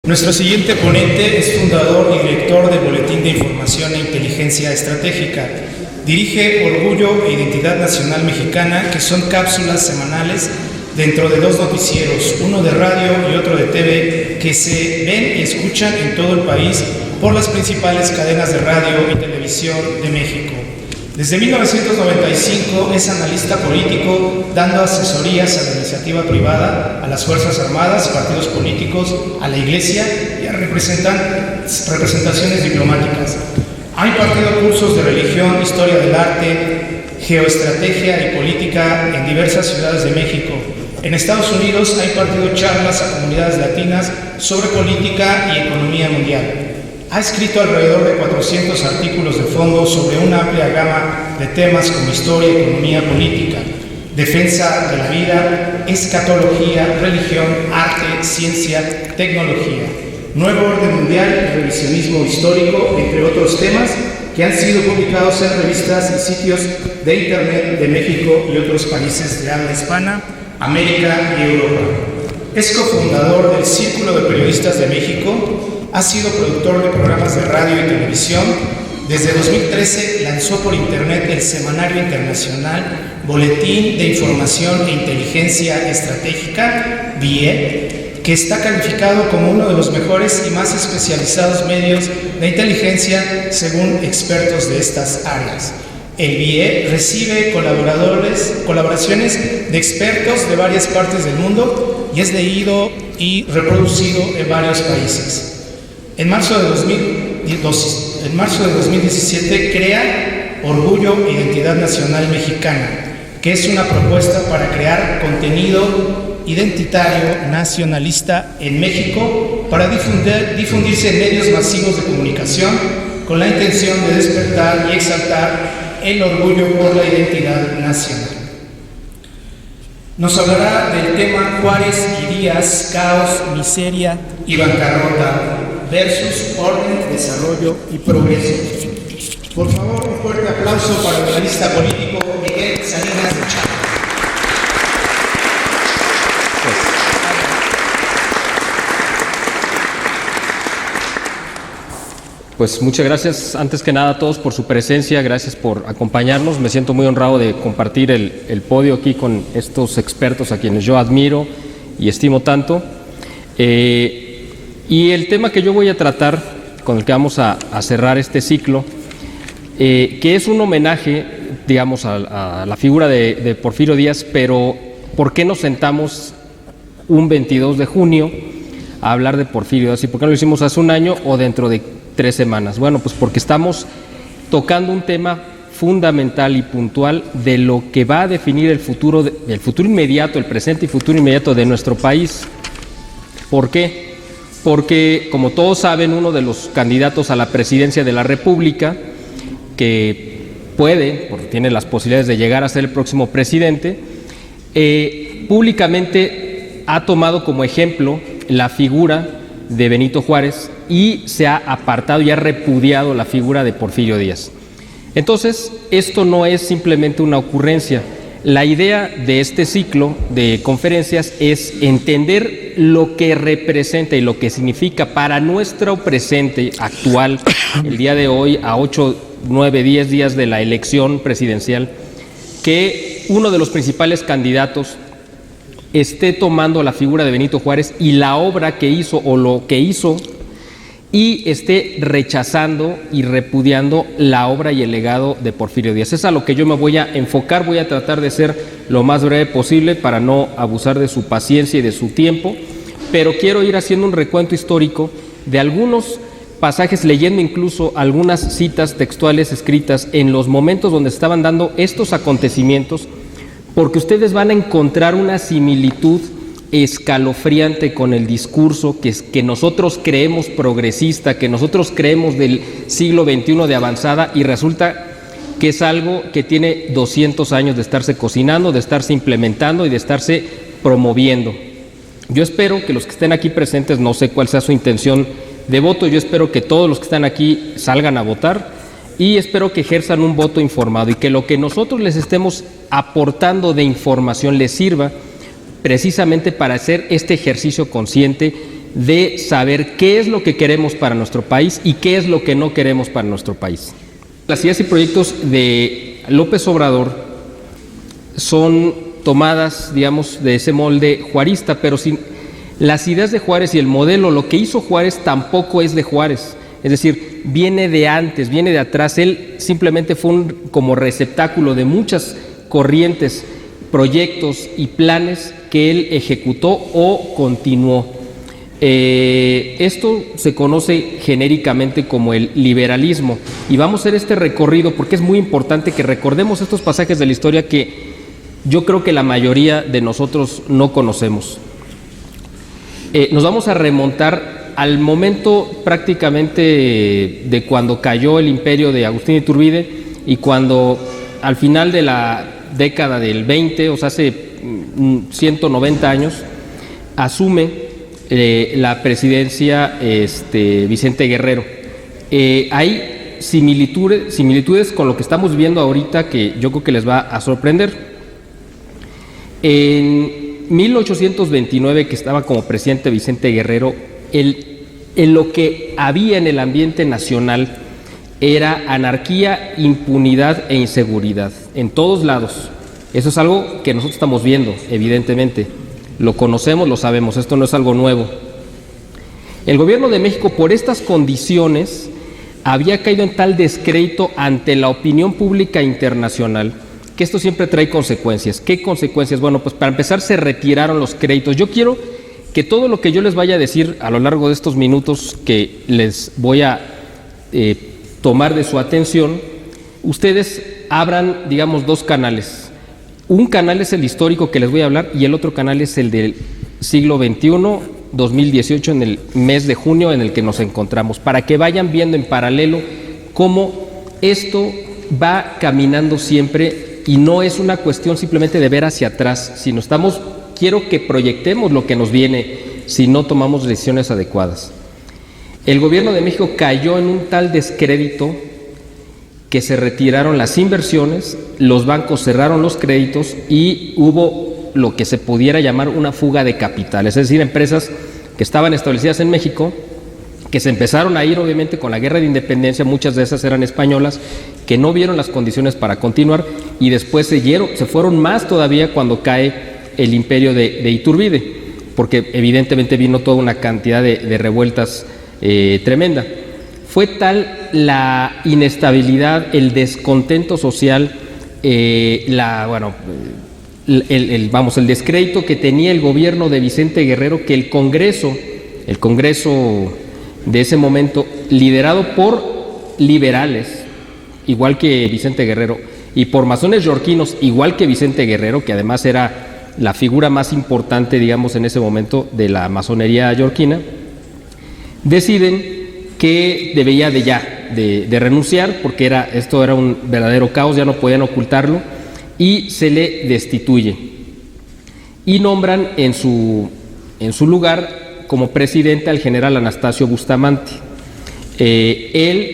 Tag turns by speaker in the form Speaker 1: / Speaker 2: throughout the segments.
Speaker 1: Nuestro siguiente ponente es fundador y director del Boletín de Información e Inteligencia Estratégica. Dirige Orgullo e Identidad Nacional Mexicana, que son cápsulas semanales dentro de dos noticieros, uno de radio y otro de TV, que se ven y escuchan en todo el país por las principales cadenas de radio y televisión de México. Desde 1995 es analista político, dando asesorías a la iniciativa privada, a las Fuerzas Armadas, partidos políticos, a la Iglesia y a representaciones diplomáticas. Ha impartido cursos de religión, historia del arte, geoestrategia y política en diversas ciudades de México. En Estados Unidos ha impartido charlas a comunidades latinas sobre política y economía mundial. Ha escrito alrededor de 400 artículos de fondo sobre una amplia gama de temas como historia, economía, política, defensa de la vida, escatología, religión, arte, ciencia, tecnología, nuevo orden mundial, revisionismo histórico, entre otros temas que han sido publicados en revistas y sitios de Internet de México y otros países de habla hispana, América y Europa. Es cofundador del Círculo de Periodistas de México. Ha sido productor de programas de radio y televisión. Desde 2013 lanzó por Internet el semanario internacional Boletín de Información e Inteligencia Estratégica, BIE, que está calificado como uno de los mejores y más especializados medios de inteligencia según expertos de estas áreas. El BIE recibe colaboraciones de expertos de varias partes del mundo y es leído y reproducido en varios países. En marzo de 2017 crea Orgullo e Identidad Nacional Mexicana, que es una propuesta para crear contenido identitario nacionalista en México para difundirse en medios masivos de comunicación con la intención de despertar y exaltar el orgullo por la identidad nacional. Nos hablará del tema Juárez y Díaz, caos, miseria y bancarrota versus orden, desarrollo y progreso. Por favor, un fuerte aplauso para el analista político Miguel Salinas de Chávez.
Speaker 2: Pues muchas gracias, antes que nada, a todos por su presencia, gracias por acompañarnos. Me siento muy honrado de compartir el podio aquí con estos expertos a quienes yo admiro y estimo tanto. Y el tema que yo voy a tratar, con el que vamos a cerrar este ciclo, que es un homenaje, digamos, a la figura de Porfirio Díaz, pero ¿por qué nos sentamos un 22 de junio a hablar de Porfirio Díaz? ¿Y por qué no lo hicimos hace un año o dentro de 3 semanas? Bueno, pues porque estamos tocando un tema fundamental y puntual de lo que va a definir el futuro inmediato, el presente y futuro inmediato de nuestro país. ¿Por qué? Porque, como todos saben, uno de los candidatos a la presidencia de la República, que porque tiene las posibilidades de llegar a ser el próximo presidente, públicamente ha tomado como ejemplo la figura de Benito Juárez y se ha apartado y ha repudiado la figura de Porfirio Díaz. Entonces, esto no es simplemente una ocurrencia. La idea de este ciclo de conferencias es entender lo que representa y lo que significa para nuestro presente actual, el día de hoy, a 8, 9, 10 días de la elección presidencial, que uno de los principales candidatos esté tomando la figura de Benito Juárez y la obra que hizo o lo que hizo, y esté rechazando y repudiando la obra y el legado de Porfirio Díaz. Es a lo que yo me voy a enfocar. Voy a tratar de ser lo más breve posible para no abusar de su paciencia y de su tiempo, pero quiero ir haciendo un recuento histórico de algunos pasajes, leyendo incluso algunas citas textuales escritas en los momentos donde estaban dando estos acontecimientos, porque ustedes van a encontrar una similitud escalofriante con el discurso que nosotros creemos progresista, que nosotros creemos del siglo XXI de avanzada, y resulta que es algo que tiene 200 años de estarse cocinando, de estarse implementando y de estarse promoviendo. Yo espero que los que estén aquí presentes, no sé cuál sea su intención de voto, yo espero que todos los que están aquí salgan a votar y espero que ejerzan un voto informado y que lo que nosotros les estemos aportando de información les sirva precisamente para hacer este ejercicio consciente de saber qué es lo que queremos para nuestro país y qué es lo que no queremos para nuestro país. Las ideas y proyectos de López Obrador son tomadas, digamos, de ese molde juarista, pero sin las ideas de Juárez y el modelo, lo que hizo Juárez tampoco es de Juárez, es decir, viene de antes, viene de atrás. Él simplemente fue como receptáculo de muchas corrientes, proyectos y planes que él ejecutó o continuó. Esto se conoce genéricamente como el liberalismo, y vamos a hacer este recorrido porque es muy importante que recordemos estos pasajes de la historia que yo creo que la mayoría de nosotros no conocemos. Nos vamos a remontar al momento prácticamente de cuando cayó el imperio de Agustín Iturbide y cuando al final de la década del 20, o sea, hace 190 años, asume la presidencia Vicente Guerrero. Hay similitudes con lo que estamos viendo ahorita que yo creo que les va a sorprender. En 1829, que estaba como presidente Vicente Guerrero, en lo que había en el ambiente nacional era anarquía, impunidad e inseguridad, en todos lados. Eso es algo que nosotros estamos viendo, evidentemente. Lo conocemos, lo sabemos, esto no es algo nuevo. El gobierno de México, por estas condiciones, había caído en tal descrédito ante la opinión pública internacional que esto siempre trae consecuencias. ¿Qué consecuencias? Bueno, pues para empezar se retiraron los créditos. Yo quiero que todo lo que yo les vaya a decir a lo largo de estos minutos que les voy a tomar de su atención, ustedes abran, digamos, dos canales. Un canal es el histórico que les voy a hablar y el otro canal es el del siglo XXI, 2018, en el mes de junio en el que nos encontramos, para que vayan viendo en paralelo cómo esto va caminando siempre y no es una cuestión simplemente de ver hacia atrás, sino quiero que proyectemos lo que nos viene si no tomamos decisiones adecuadas. El gobierno de México cayó en un tal descrédito que se retiraron las inversiones, los bancos cerraron los créditos y hubo lo que se pudiera llamar una fuga de capitales, es decir, empresas que estaban establecidas en México, que se empezaron a ir obviamente con la guerra de independencia, muchas de esas eran españolas, que no vieron las condiciones para continuar y después se fueron más todavía cuando cae el imperio de Iturbide, porque evidentemente vino toda una cantidad de revueltas tremenda. Fue tal la inestabilidad, el descontento social, el descrédito que tenía el gobierno de Vicente Guerrero, que el Congreso de ese momento, liderado por liberales, igual que Vicente Guerrero, y por masones yorquinos, igual que Vicente Guerrero, que además era la figura más importante, digamos, en ese momento de la masonería yorquina, deciden que debía de renunciar, porque esto era un verdadero caos, ya no podían ocultarlo, y se le destituye. Y nombran en su lugar como presidente al general Anastasio Bustamante.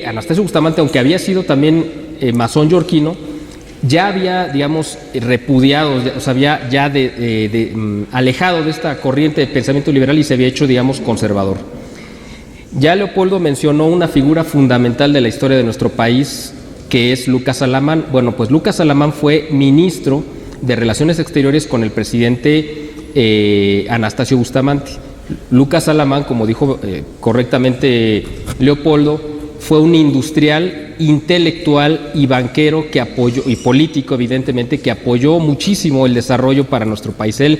Speaker 2: Anastasio Bustamante, aunque había sido también masón yorquino, ya había, digamos, repudiado, o sea, había ya alejado de esta corriente de pensamiento liberal y se había hecho, digamos, conservador. Ya Leopoldo mencionó una figura fundamental de la historia de nuestro país, que es Lucas Alamán. Bueno, pues Lucas Alamán fue ministro de Relaciones Exteriores con el presidente Anastasio Bustamante. Lucas Alamán, como dijo correctamente Leopoldo, fue un industrial, intelectual y banquero que apoyó, y político evidentemente, que apoyó muchísimo el desarrollo para nuestro país. Él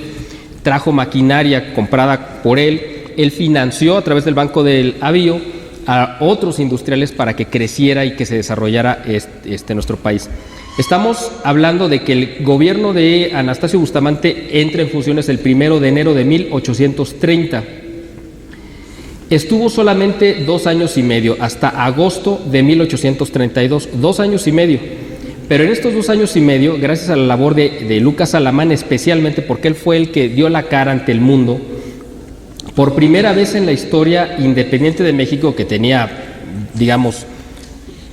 Speaker 2: trajo maquinaria comprada por él financió a través del Banco del Avío a otros industriales para que creciera y que se desarrollara nuestro país. Estamos hablando de que el gobierno de Anastasio Bustamante entra en funciones el 1 de enero de 1830. Estuvo solamente 2 años y medio, hasta agosto de 1832, 2 años y medio. Pero en estos 2 años y medio, gracias a la labor de Lucas Alamán especialmente, porque él fue el que dio la cara ante el mundo, por primera vez en la historia independiente de México, que tenía, digamos,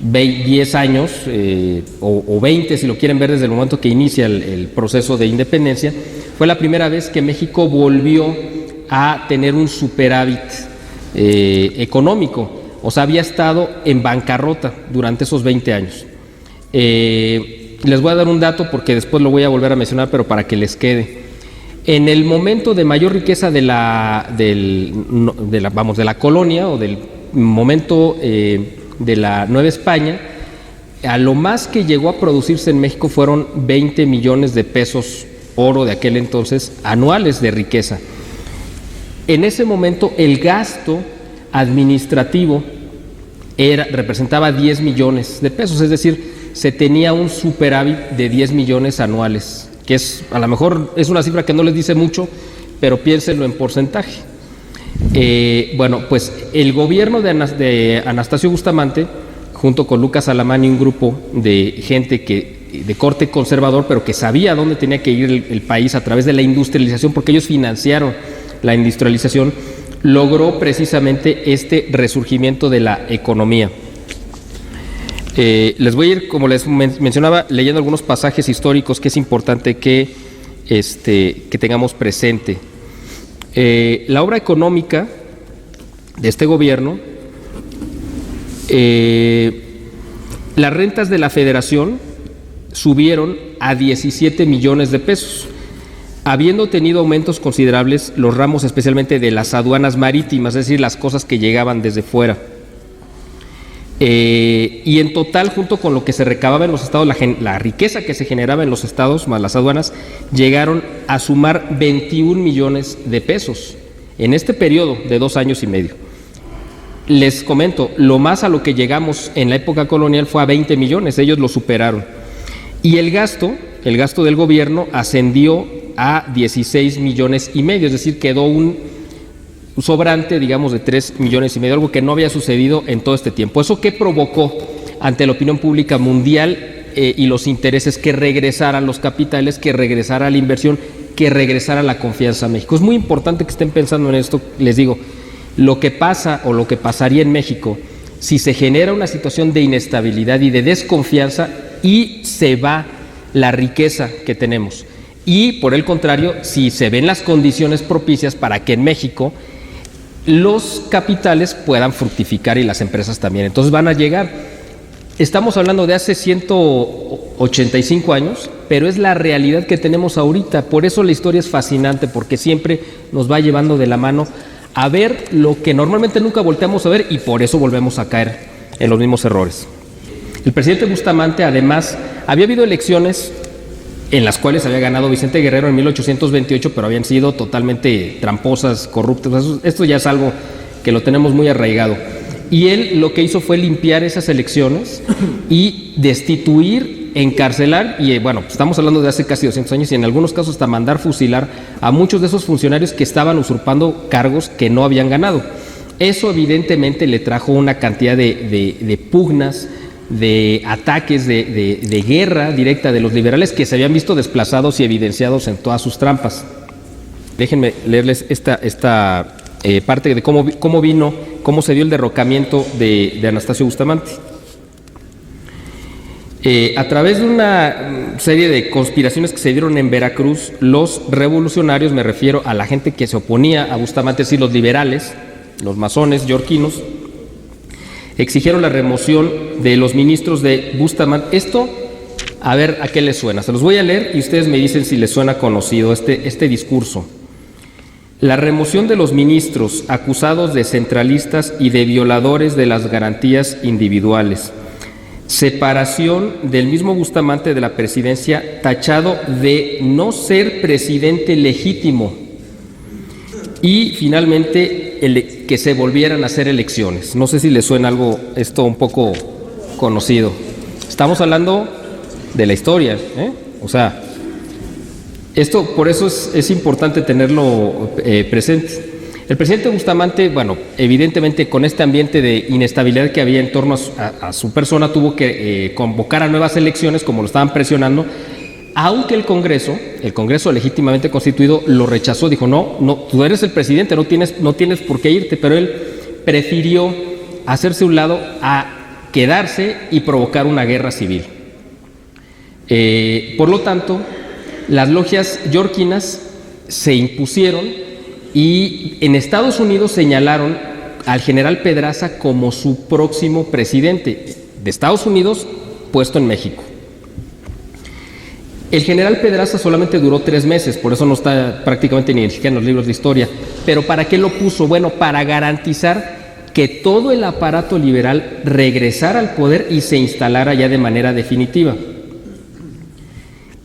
Speaker 2: 10 años, o 20 si lo quieren ver desde el momento que inicia el proceso de independencia, fue la primera vez que México volvió a tener un superávit económico. O sea, había estado en bancarrota durante esos 20 años. Les voy a dar un dato porque después lo voy a volver a mencionar, pero para que les quede. En el momento de mayor riqueza de la colonia, o del momento de la Nueva España, a lo más que llegó a producirse en México fueron 20 millones de pesos oro de aquel entonces anuales de riqueza. En ese momento el gasto administrativo representaba 10 millones de pesos, es decir, se tenía un superávit de 10 millones anuales, que es, a lo mejor es una cifra que no les dice mucho, pero piénsenlo en porcentaje. Bueno, pues el gobierno de Anastasio Bustamante, junto con Lucas Alamán y un grupo de gente de corte conservador, pero que sabía dónde tenía que ir el país a través de la industrialización, porque ellos financiaron la industrialización, logró precisamente este resurgimiento de la economía. Les voy a ir, como les mencionaba, leyendo algunos pasajes históricos que es importante que tengamos presente. La obra económica de este gobierno, las rentas de la Federación subieron a 17 millones de pesos, habiendo tenido aumentos considerables los ramos especialmente de las aduanas marítimas, es decir, las cosas que llegaban desde fuera. Y en total, junto con lo que se recababa en los estados, la riqueza que se generaba en los estados más las aduanas, llegaron a sumar 21 millones de pesos en este periodo de 2 años y medio. Les comento, lo más a lo que llegamos en la época colonial fue a 20 millones, ellos lo superaron. Y el gasto del gobierno ascendió a 16 millones y medio, es decir, quedó un sobrante, digamos, de 3 millones y medio, algo que no había sucedido en todo este tiempo. ¿Eso qué provocó ante la opinión pública mundial y los intereses? Que regresaran los capitales, que regresara la inversión, que regresara la confianza a México. Es muy importante que estén pensando en esto. Les digo, lo que pasa o lo que pasaría en México si se genera una situación de inestabilidad y de desconfianza y se va la riqueza que tenemos, y por el contrario, si se ven las condiciones propicias para que en México los capitales puedan fructificar y las empresas también. Entonces van a llegar. Estamos hablando de hace 185 años, pero es la realidad que tenemos ahorita. Por eso la historia es fascinante, porque siempre nos va llevando de la mano a ver lo que normalmente nunca volteamos a ver, y por eso volvemos a caer en los mismos errores. El presidente Bustamante, además, había habido elecciones en las cuales había ganado Vicente Guerrero en 1828, pero habían sido totalmente tramposas, corruptas. Esto ya es algo que lo tenemos muy arraigado. Y él lo que hizo fue limpiar esas elecciones y destituir, encarcelar, y bueno, estamos hablando de hace casi 200 años, y en algunos casos hasta mandar fusilar a muchos de esos funcionarios que estaban usurpando cargos que no habían ganado. Eso evidentemente le trajo una cantidad de pugnas, de ataques, de guerra directa de los liberales, que se habían visto desplazados y evidenciados en todas sus trampas. Déjenme leerles esta parte de cómo se dio el derrocamiento de Anastasio Bustamante. A través de una serie de conspiraciones que se dieron en Veracruz, los revolucionarios, me refiero a la gente que se oponía a Bustamante, es decir, los liberales, los masones yorquinos, exigieron la remoción de los ministros de Bustamante. Esto, a ver a qué les suena. Se los voy a leer y ustedes me dicen si les suena conocido este discurso. La remoción de los ministros acusados de centralistas y de violadores de las garantías individuales. Separación del mismo Bustamante de la presidencia, tachado de no ser presidente legítimo. Y finalmente que se volvieran a hacer elecciones. No sé si les suena algo esto un poco conocido. Estamos hablando de la historia, O sea, esto por eso es importante tenerlo presente. El presidente Bustamante, bueno, evidentemente con este ambiente de inestabilidad que había en torno a su persona, tuvo que convocar a nuevas elecciones, como lo estaban presionando, aunque el Congreso legítimamente constituido lo rechazó, dijo, no, tú eres el presidente, no tienes por qué irte, pero él prefirió hacerse a un lado a quedarse y provocar una guerra civil. Por lo tanto, las logias yorquinas se impusieron y en Estados Unidos señalaron al general Pedraza como su próximo presidente de Estados Unidos puesto en México. El general Pedraza solamente duró 3 meses, por eso no está prácticamente ni siquiera en los libros de historia. ¿Pero para qué lo puso? Bueno, para garantizar que todo el aparato liberal regresara al poder y se instalara ya de manera definitiva.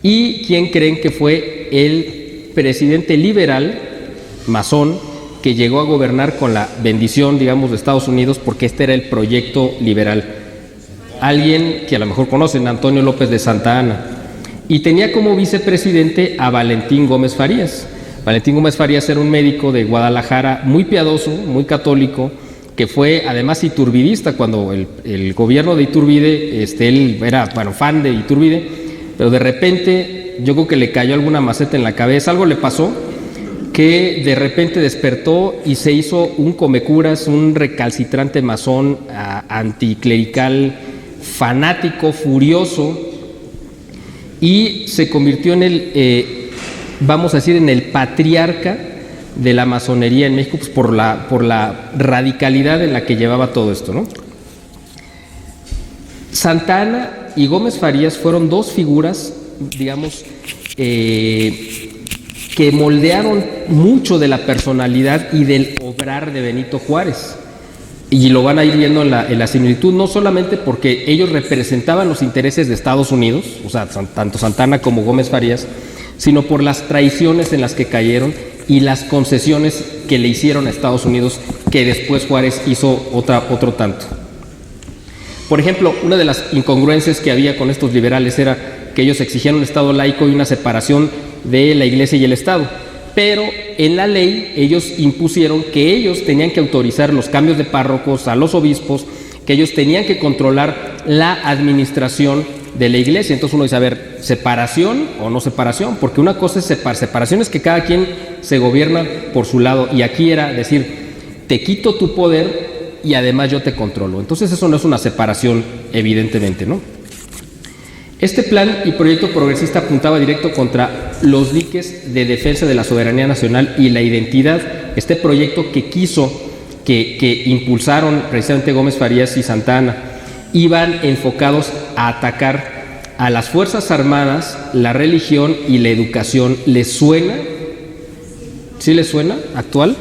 Speaker 2: ¿Y quién creen que fue el presidente liberal, masón, que llegó a gobernar con la bendición, digamos, de Estados Unidos, porque este era el proyecto liberal? Alguien que a lo mejor conocen, Antonio López de Santa Anna. Y tenía como vicepresidente a Valentín Gómez Farías. Valentín Gómez Farías era un médico de Guadalajara muy piadoso, muy católico, que fue además iturbidista cuando el gobierno de Iturbide, él era, fan de Iturbide, pero de repente yo creo que le cayó alguna maceta en la cabeza, algo le pasó, que de repente despertó y se hizo un comecuras, un recalcitrante masón, anticlerical, fanático, furioso, y se convirtió en vamos a decir, en el patriarca de la masonería en México, pues por la radicalidad en la que llevaba todo esto, ¿no? Santa Anna y Gómez Farías fueron 2 figuras, digamos, que moldearon mucho de la personalidad y del obrar de Benito Juárez. Y lo van a ir viendo en la similitud, no solamente porque ellos representaban los intereses de Estados Unidos, o sea, tanto Santa Anna como Gómez Farías, sino por las traiciones en las que cayeron y las concesiones que le hicieron a Estados Unidos, que después Juárez hizo otro tanto. Por ejemplo, una de las incongruencias que había con estos liberales era que ellos exigían un Estado laico y una separación de la Iglesia y el Estado. Pero en la ley ellos impusieron que ellos tenían que autorizar los cambios de párrocos a los obispos, que ellos tenían que controlar la administración de la iglesia. Entonces uno dice, a ver, ¿separación o no separación? Porque una cosa es separación, es que cada quien se gobierna por su lado, y aquí era decir, te quito tu poder y además yo te controlo. Entonces eso no es una separación, evidentemente, ¿no? Este plan y proyecto progresista apuntaba directo contra los diques de defensa de la soberanía nacional y la identidad. Este proyecto que impulsaron precisamente Gómez Farías y Santa Anna, iban enfocados a atacar a las Fuerzas Armadas, la religión y la educación. ¿Les suena? ¿Sí les suena? ¿Actual?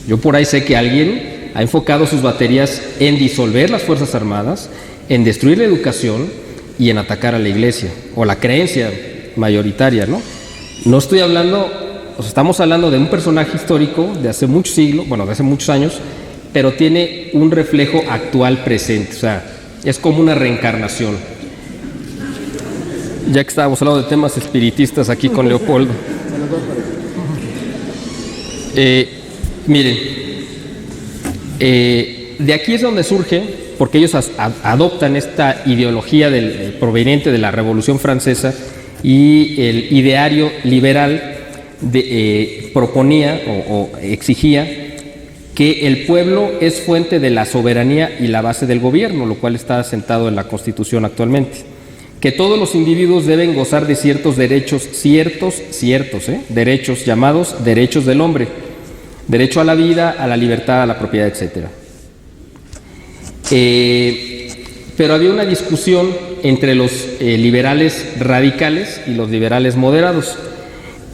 Speaker 2: Yo por ahí sé que alguien ha enfocado sus baterías en disolver las Fuerzas Armadas, en destruir la educación y en atacar a la iglesia, o la creencia mayoritaria, ¿no? No estoy hablando, estamos hablando de un personaje histórico de hace muchos siglos, de hace muchos años, pero tiene un reflejo actual presente, o sea, es como una reencarnación. Ya que estábamos hablando de temas espiritistas aquí con Leopoldo. Miren, de aquí es donde surge, porque ellos adoptan esta ideología proveniente de la Revolución Francesa, y el ideario liberal proponía o exigía que el pueblo es fuente de la soberanía y la base del gobierno, lo cual está asentado en la Constitución actualmente. Que todos los individuos deben gozar de ciertos derechos, derechos llamados derechos del hombre, derecho a la vida, a la libertad, a la propiedad, etcétera. Pero había una discusión entre los liberales radicales y los liberales moderados.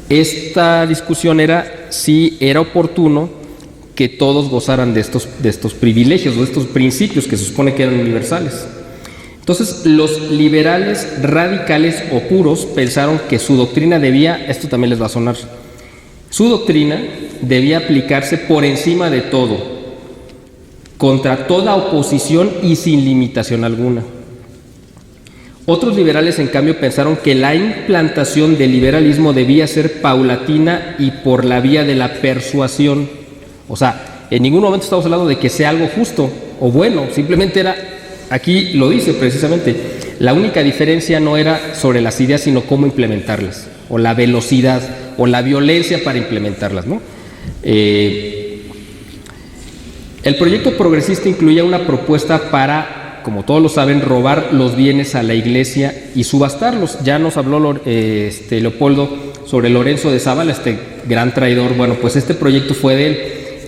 Speaker 2: Esta discusión era si era oportuno que todos gozaran de estos privilegios, de estos principios que se supone que eran universales. Entonces, los liberales radicales o puros pensaron que su doctrina debía, esto también les va a sonar, su doctrina debía aplicarse por encima de todo, contra toda oposición y sin limitación alguna. Otros liberales, en cambio, pensaron que la implantación del liberalismo debía ser paulatina y por la vía de la persuasión. O sea, en ningún momento estamos hablando de que sea algo justo o bueno, simplemente era, aquí lo dice precisamente, la única diferencia no era sobre las ideas, sino cómo implementarlas, o la velocidad, o la violencia para implementarlas, ¿no? El proyecto progresista incluía una propuesta para, como todos lo saben, robar los bienes a la iglesia y subastarlos. Ya nos habló Leopoldo sobre Lorenzo de Zavala, este gran traidor. Bueno, pues este proyecto fue de él.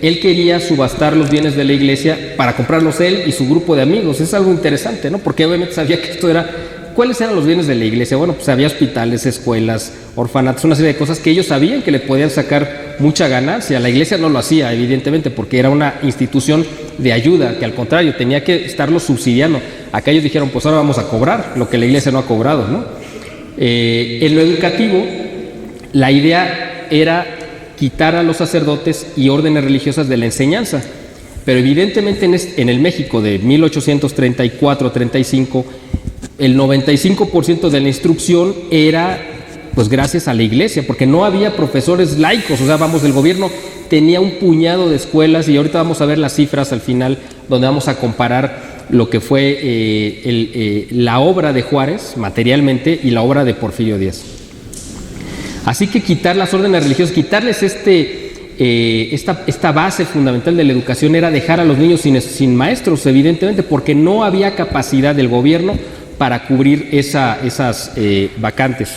Speaker 2: Él quería subastar los bienes de la iglesia para comprarlos él y su grupo de amigos. Es algo interesante, ¿no? Porque obviamente sabía que esto era... ¿Cuáles eran los bienes de la iglesia? Bueno, pues había hospitales, escuelas, orfanatos, una serie de cosas que ellos sabían que le podían sacar mucha ganancia. La iglesia no lo hacía, evidentemente, porque era una institución de ayuda, que al contrario, tenía que estarlo subsidiando. Acá ellos dijeron, pues ahora vamos a cobrar lo que la iglesia no ha cobrado, ¿no? En lo educativo, la idea era quitar a los sacerdotes y órdenes religiosas de la enseñanza. Pero evidentemente en el México de 1834-35, el 95% de la instrucción era pues gracias a la iglesia, porque no había profesores laicos. O sea, vamos, el gobierno tenía un puñado de escuelas, y ahorita vamos a ver las cifras al final, donde vamos a comparar lo que fue la obra de Juárez materialmente y la obra de Porfirio Díaz. Así que quitar las órdenes religiosas, quitarles esta base fundamental de la educación, era dejar a los niños sin maestros, evidentemente, porque no había capacidad del gobierno para cubrir esas vacantes.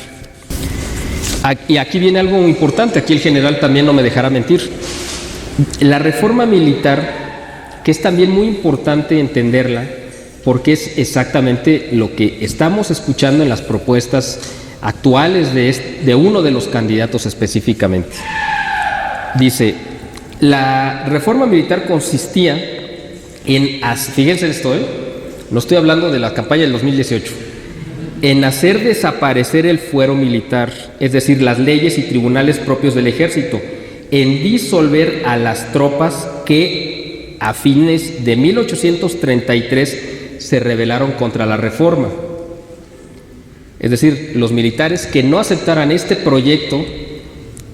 Speaker 2: Y aquí viene algo muy importante, aquí el general también no me dejará mentir. La reforma militar, que es también muy importante entenderla, porque es exactamente lo que estamos escuchando en las propuestas actuales de uno de los candidatos específicamente. Dice, la reforma militar consistía en, fíjense esto, no estoy hablando de la campaña del 2018, en hacer desaparecer el fuero militar, es decir, las leyes y tribunales propios del ejército, en disolver a las tropas que a fines de 1833 se rebelaron contra la reforma. Es decir, los militares que no aceptaran este proyecto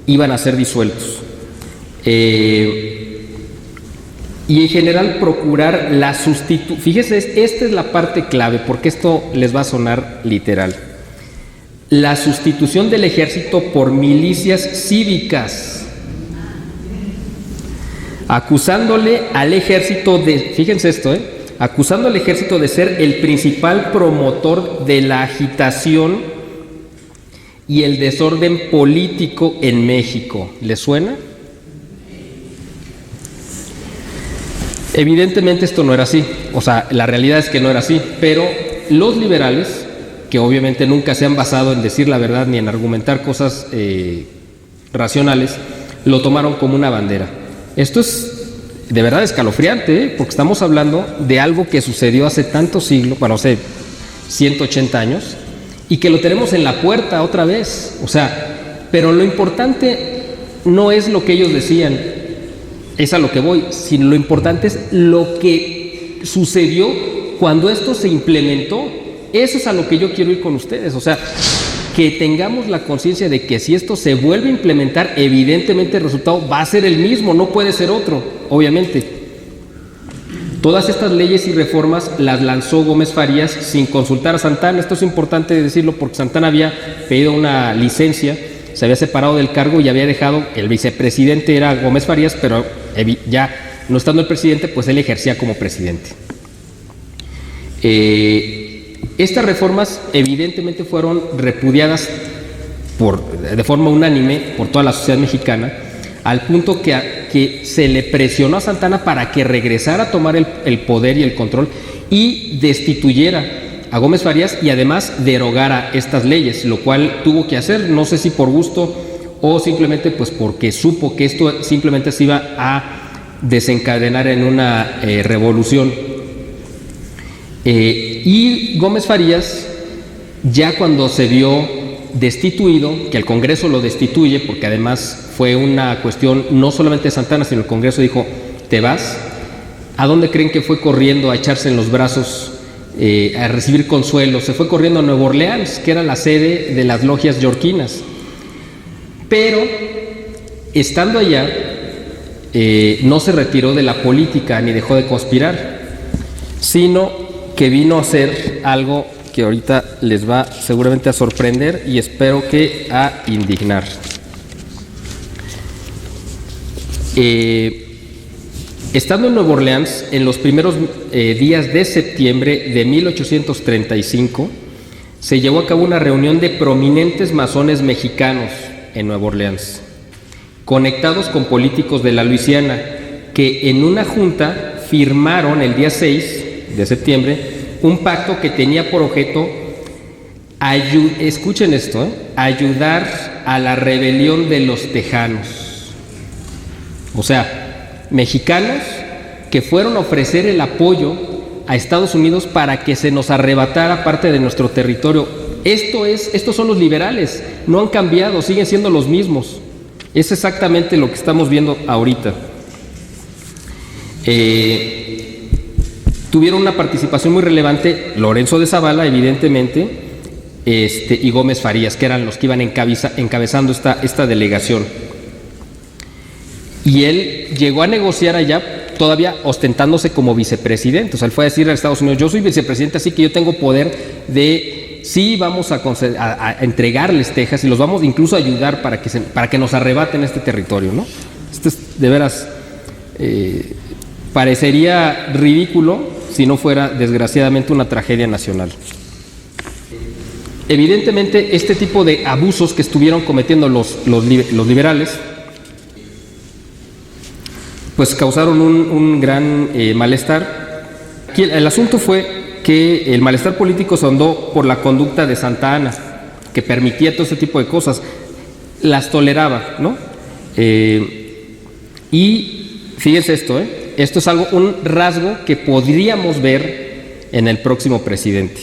Speaker 2: iban a ser disueltos. Y en general procurar la sustitución. Fíjese, esta es la parte clave, porque esto les va a sonar literal. La sustitución del ejército por milicias cívicas, acusándole al ejército fíjense esto, acusando al ejército de ser el principal promotor de la agitación y el desorden político en México. ¿Les suena? Evidentemente esto no era así, o sea, la realidad es que no era así, pero los liberales, que obviamente nunca se han basado en decir la verdad ni en argumentar cosas racionales, lo tomaron como una bandera. Esto es de verdad escalofriante, porque estamos hablando de algo que sucedió hace tantos siglos, bueno, hace 180 años, y que lo tenemos en la puerta otra vez. O sea, pero lo importante no es lo que ellos decían, es a lo que voy, sino lo importante es lo que sucedió cuando esto se implementó. Eso es a lo que yo quiero ir con ustedes. O sea, que tengamos la conciencia de que si esto se vuelve a implementar, evidentemente el resultado va a ser el mismo, no puede ser otro, obviamente. Todas estas leyes y reformas las lanzó Gómez Farías sin consultar a Santana. Esto es importante decirlo, porque Santana había pedido una licencia, se había separado del cargo y había dejado, el vicepresidente era Gómez Farías, pero ya no estando el presidente, pues él ejercía como presidente. Estas reformas evidentemente fueron repudiadas de forma unánime por toda la sociedad mexicana, al punto que se le presionó a Santana para que regresara a tomar el poder y el control y destituyera a Gómez Farías y además derogara estas leyes, lo cual tuvo que hacer, no sé si por gusto o simplemente pues porque supo que esto simplemente se iba a desencadenar en una revolución. Y Gómez Farías, ya cuando se vio destituido, que el Congreso lo destituye, porque además fue una cuestión no solamente de Santana, sino el Congreso dijo, te vas, ¿a dónde creen que fue corriendo a echarse en los brazos, a recibir consuelo? Se fue corriendo a Nueva Orleans, que era la sede de las logias yorquinas. Pero, estando allá, no se retiró de la política ni dejó de conspirar, sino que vino a hacer algo que ahorita les va seguramente a sorprender y espero que a indignar. Estando en Nueva Orleans, en los primeros días de septiembre de 1835, se llevó a cabo una reunión de prominentes masones mexicanos, en Nueva Orleans, conectados con políticos de la Luisiana, que en una junta firmaron el día 6 de septiembre un pacto que tenía por objeto, escuchen esto, ayudar a la rebelión de los tejanos. O sea, mexicanos que fueron a ofrecer el apoyo a Estados Unidos para que se nos arrebatara parte de nuestro territorio. Estos son los liberales, no han cambiado, siguen siendo los mismos. Es exactamente lo que estamos viendo ahorita. Tuvieron una participación muy relevante Lorenzo de Zavala, evidentemente, y Gómez Farías, que eran los que iban encabezando esta delegación. Y él llegó a negociar allá, todavía ostentándose como vicepresidente. O sea, él fue a decirle a Estados Unidos: yo soy vicepresidente, así que yo tengo poder de, sí, vamos a entregarles Texas y los vamos incluso a ayudar para que nos arrebaten este territorio, ¿no? Esto es, de veras, parecería ridículo si no fuera, desgraciadamente, una tragedia nacional. Evidentemente, este tipo de abusos que estuvieron cometiendo los liberales, pues causaron un gran malestar. Aquí el asunto fue que el malestar político se ahondó por la conducta de Santa Anna, que permitía todo ese tipo de cosas, las toleraba, ¿no? Y fíjense esto, esto es un rasgo que podríamos ver en el próximo presidente.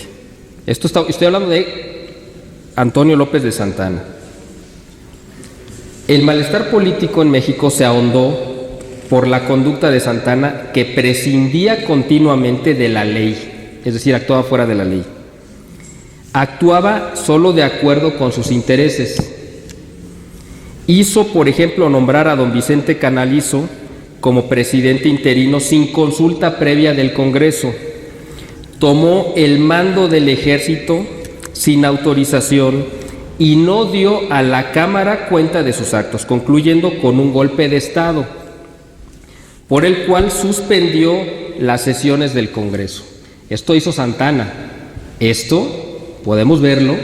Speaker 2: Estoy hablando de Antonio López de Santa Anna. El malestar político en México se ahondó por la conducta de Santa Anna, que prescindía continuamente de la ley, es decir, actuaba fuera de la ley. Actuaba solo de acuerdo con sus intereses. Hizo, por ejemplo, nombrar a don Vicente Canalizo como presidente interino sin consulta previa del Congreso. Tomó el mando del ejército sin autorización y no dio a la Cámara cuenta de sus actos, concluyendo con un golpe de Estado, por el cual suspendió las sesiones del Congreso. Esto hizo Santa Anna. Esto podemos verlo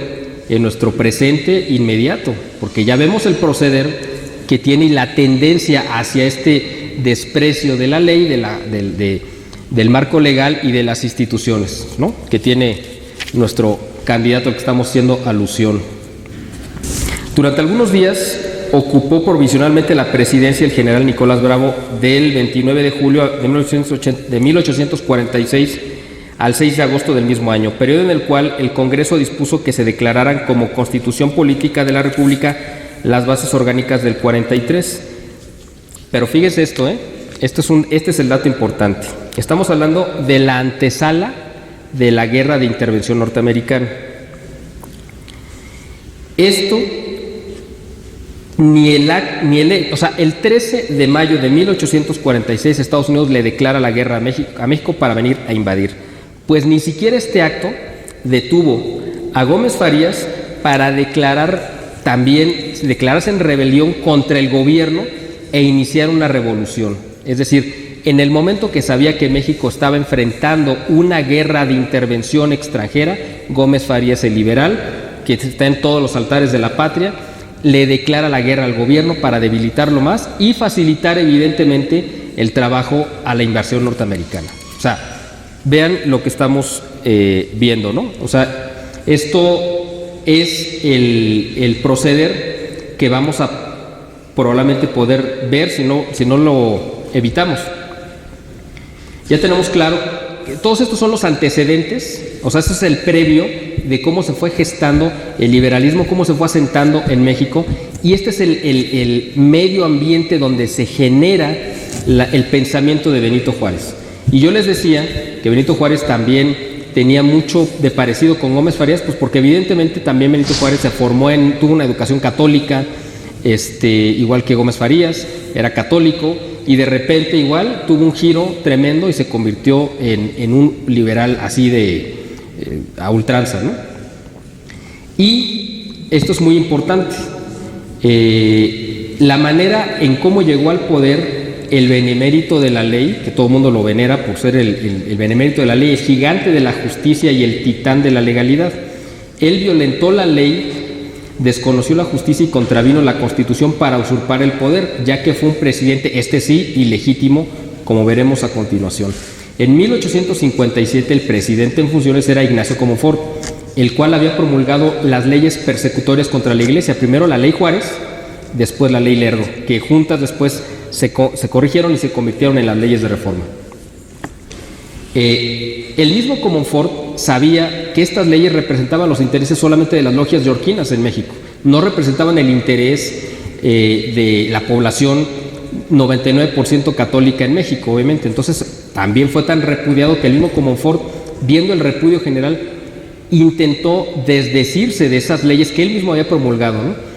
Speaker 2: en nuestro presente inmediato, porque ya vemos el proceder que tiene y la tendencia hacia este desprecio de la ley, del marco legal y de las instituciones, ¿no?, que tiene nuestro candidato al que estamos haciendo alusión. Durante algunos días ocupó provisionalmente la presidencia el general Nicolás Bravo del 29 de julio de 1846 al 6 de agosto del mismo año, periodo en el cual el Congreso dispuso que se declararan como Constitución Política de la República las bases orgánicas del 43. Pero fíjese esto, este es el dato importante. Estamos hablando de la antesala de la Guerra de Intervención Norteamericana. Esto el 13 de mayo de 1846 Estados Unidos le declara la guerra a México para venir a invadir. Pues ni siquiera este acto detuvo a Gómez Farías para declararse en rebelión contra el gobierno e iniciar una revolución. Es decir, en el momento que sabía que México estaba enfrentando una guerra de intervención extranjera, Gómez Farías, el liberal, que está en todos los altares de la patria, le declara la guerra al gobierno para debilitarlo más y facilitar evidentemente el trabajo a la invasión norteamericana. O sea, vean lo que estamos viendo, ¿no? O sea, esto es el proceder que vamos a probablemente poder ver si no lo evitamos. Ya tenemos claro que todos estos son los antecedentes, o sea, este es el previo de cómo se fue gestando el liberalismo, cómo se fue asentando en México, y este es el medio ambiente donde se genera el pensamiento de Benito Juárez. Y yo les decía que Benito Juárez también tenía mucho de parecido con Gómez Farías, pues porque evidentemente también Benito Juárez tuvo una educación católica, igual que Gómez Farías, era católico, y de repente igual tuvo un giro tremendo y se convirtió en un liberal así a ultranza, ¿no? Y esto es muy importante, la manera en cómo llegó al poder el benemérito de la ley, que todo el mundo lo venera por ser el benemérito de la ley, el gigante de la justicia y el titán de la legalidad. Él violentó la ley desconoció la justicia y contravino la Constitución para usurpar el poder, ya que fue un presidente, este sí, ilegítimo, como veremos a continuación. En 1857 el presidente en funciones era Ignacio Comonfort, el cual había promulgado las leyes persecutorias contra la Iglesia, primero la ley Juárez, después la ley Lerdo, que juntas después se corrigieron y se convirtieron en las leyes de reforma. El mismo Comonfort sabía que estas leyes representaban los intereses solamente de las logias yorquinas en México, no representaban el interés de la población 99% católica en México, obviamente. Entonces también fue tan repudiado que el mismo Comonfort, viendo el repudio general, intentó desdecirse de esas leyes que él mismo había promulgado, ¿no?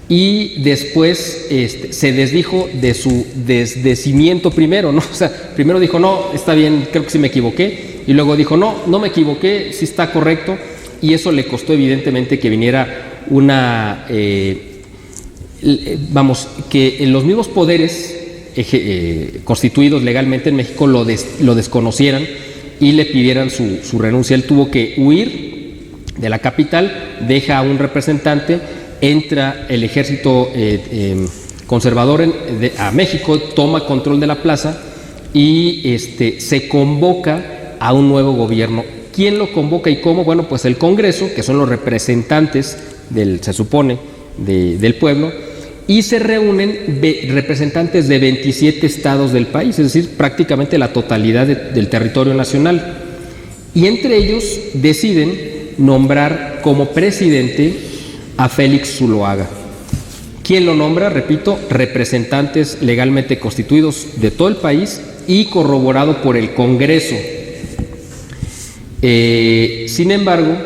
Speaker 2: Y después se desdijo de su desdecimiento primero, ¿no? O sea, primero dijo, no, está bien, creo que sí me equivoqué, y luego dijo, no me equivoqué, sí está correcto, y eso le costó evidentemente que viniera una, que en los mismos poderes constituidos legalmente en México lo desconocieran y le pidieran su renuncia. Él tuvo que huir de la capital, deja a un representante, entra el ejército conservador a México, toma control de la plaza y se convoca a un nuevo gobierno. ¿Quién lo convoca y cómo? Bueno, pues el Congreso, que son los representantes se supone, del pueblo, y se reúnen representantes de 27 estados del país, es decir, prácticamente la totalidad del territorio nacional. Y entre ellos deciden nombrar como presidente a Félix Zuloaga. ¿Quién lo nombra? Repito, representantes legalmente constituidos de todo el país y corroborado por el Congreso. Sin embargo,